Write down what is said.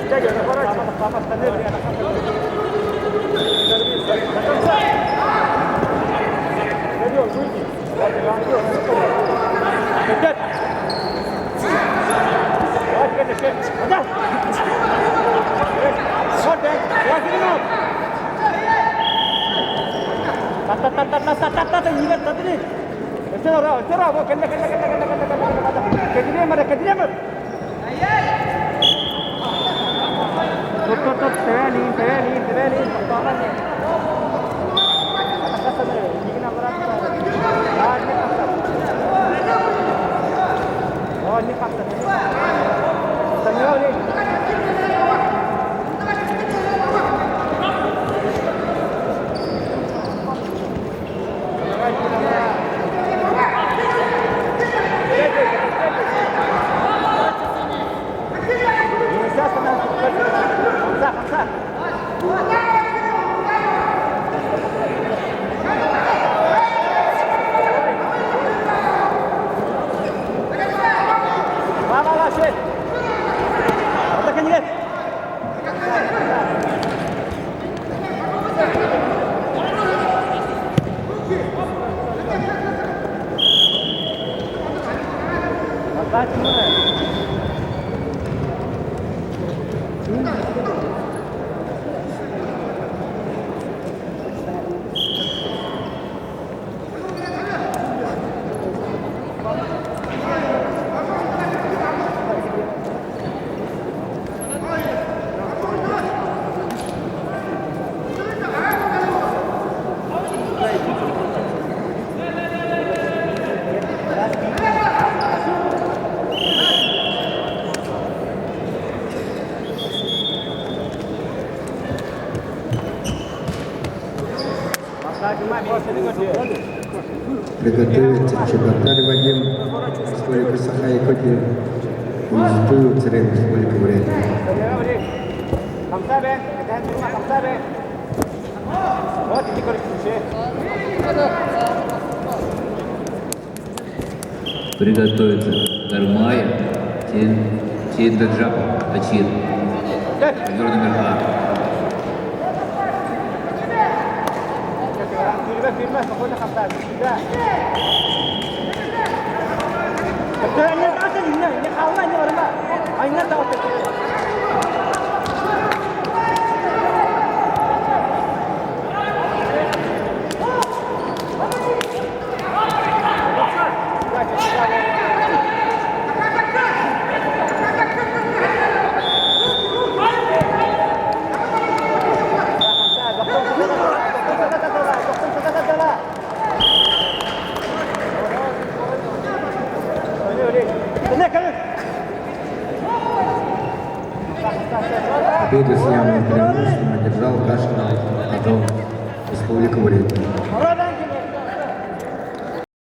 Дядя, заворачивай. Папа, остальные время. Пойдем, выйди. Опять. Вот, конечно. Куда? Вот, дай. Вот, минут. Та-та-та-та-та-та-та-та, не верь, смотри. Вчера, вот, кенде. Кедремер. Тут, тевелин. Папа, Приготовиться Чеботарь Вадим, Республика Саха-Якутия, Институт Царин, Республика Бурятия. Приготовиться Дармай, Тиндаджап, Ачир. Игрок номер 2. Firme, pokoknya kata juga. Betul ini ada ini kawan ini orang mak. Ingat tahu betul. Победу с явным преимуществом одержал Кашин Адон, Республика Бурятия.